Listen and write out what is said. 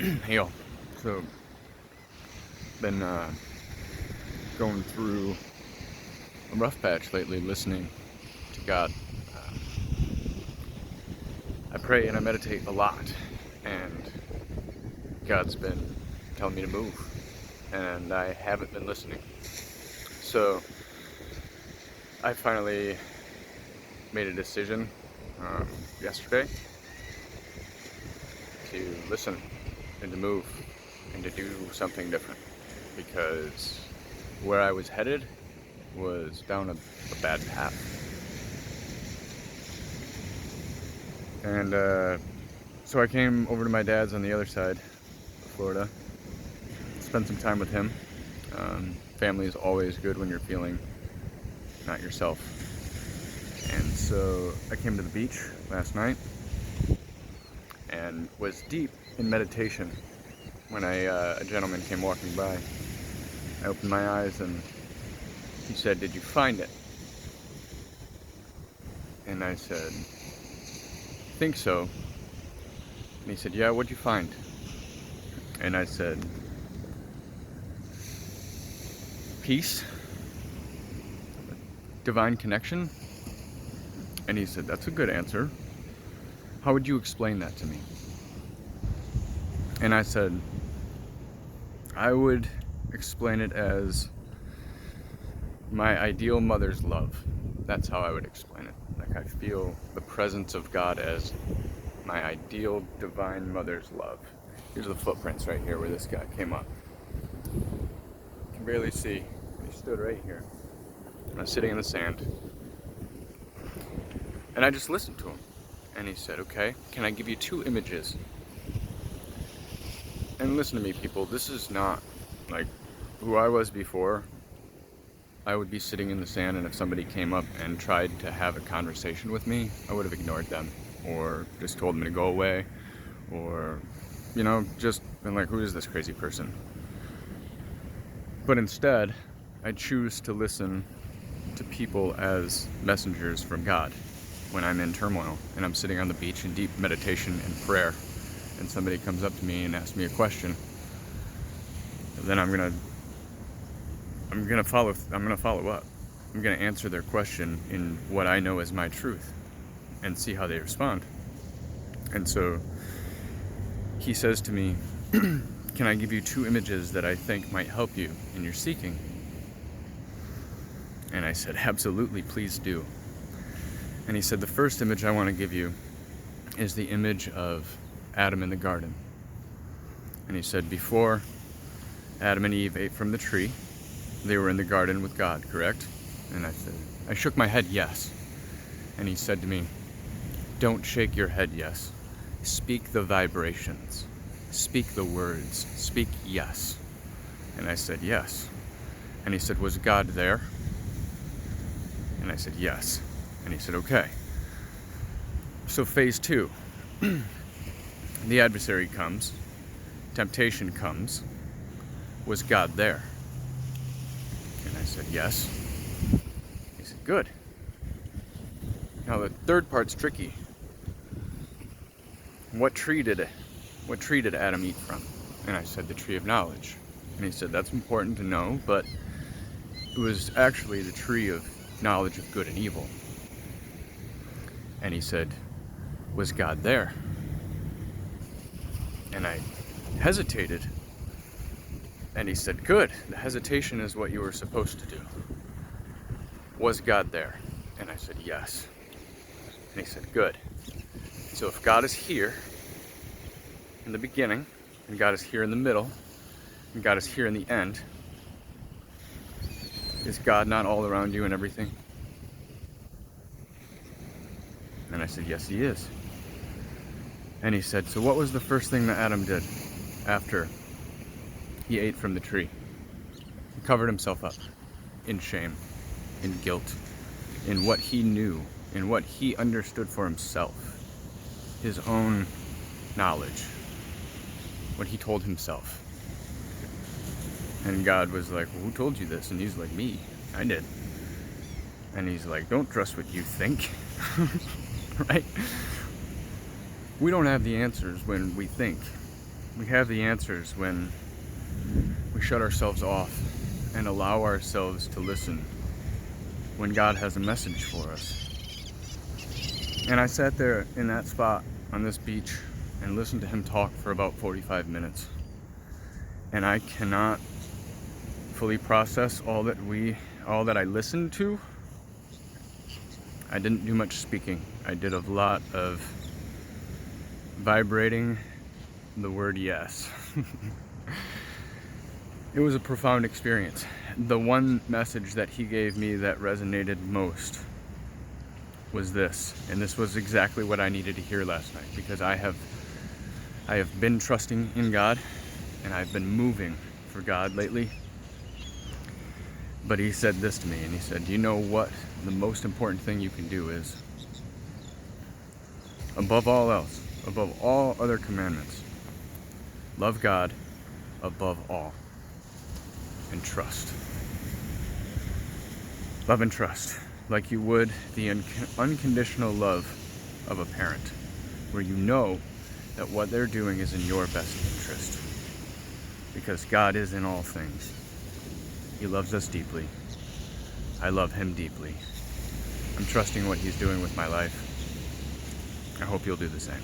Hey y'all. So, been going through a rough patch lately, listening to God. Um, I pray and I meditate a lot, and God's been telling me to move, and I haven't been listening. So, I finally made a decision yesterday to listen and to move and to do something different, because where I was headed was down a bad path. And so I came over to my dad's on the other side of Florida, spent some time with him. Family is always good when you're feeling not yourself. And so I came to the beach last night and was deep in meditation when a gentleman came walking by. I opened my eyes and he said, "Did you find it?" And I said, "Think so." And he said, "Yeah, what'd you find?" And I said, "Peace, divine connection." And he said, "That's a good answer. How would you explain that to me?" And I said, "I would explain it as my ideal mother's love." That's how I would explain it. Like, I feel the presence of God as my ideal divine mother's love. Here's the footprints right here where this guy came up. You can barely see. He stood right here. I was sitting in the sand. And I just listened to him. And he said, "Okay, can I give you 2 images?" And listen to me, people. This is not like who I was before. I would be sitting in the sand, and if somebody came up and tried to have a conversation with me, I would have ignored them, or just told them to go away, or, just been like, who is this crazy person? But instead, I choose to listen to people as messengers from God when I'm in turmoil and I'm sitting on the beach in deep meditation and prayer, and somebody comes up to me and asks me a question. Then I'm gonna follow up. I'm gonna answer their question in what I know is my truth and see how they respond. And so he says to me, "Can I give you 2 images that I think might help you in your seeking?" And I said, "Absolutely, please do." And he said, "The first image I want to give you is the image of Adam in the garden." And he said, before Adam and Eve ate from the tree, they were in the garden with God, correct? And I shook my head yes. And he said to me, "Don't shake your head yes. Speak the vibrations. Speak the words. Speak yes." And I said, "Yes." And he said, "Was God there?" And I said, "Yes." And he said, "Okay. So phase 2, the adversary comes, temptation comes. Was God there?" And I said, "Yes." He said, "Good. Now the third part's tricky. What tree did Adam eat from?" And I said, "The tree of knowledge." And he said, "That's important to know, but it was actually the tree of knowledge of good and evil." And he said, "Was God there?" And I hesitated. And he said, "Good. The hesitation is what you were supposed to do. Was God there?" And I said, "Yes." And he said, "Good. So if God is here in the beginning, and God is here in the middle, and God is here in the end, is God not all around you and everything?" And I said, "Yes, he is." And he said, "So what was the first thing that Adam did after he ate from the tree?" He covered himself up in shame, in guilt, in what he knew, in what he understood for himself, his own knowledge, what he told himself. And God was like, "Well, who told you this?" And he's like, "Me, I did." And he's like, "Don't trust what you think." Right? We don't have the answers when we think. We have the answers when we shut ourselves off and allow ourselves to listen when God has a message for us. And I sat there in that spot on this beach and listened to him talk for about 45 minutes. And I cannot fully process all that I listened to. I didn't do much speaking. I did a lot of vibrating the word yes. It was a profound experience. The one message that he gave me that resonated most was this, and this was exactly what I needed to hear last night, because I have been trusting in God and I've been moving for God lately. But he said this to me, and he said, "Do you know what the most important thing you can do is? Above all else, above all other commandments, love God above all and trust. Love and trust like you would the unconditional love of a parent, where you know that what they're doing is in your best interest, because God is in all things. He loves us deeply. I love him deeply. I'm trusting what he's doing with my life. I hope you'll do the same."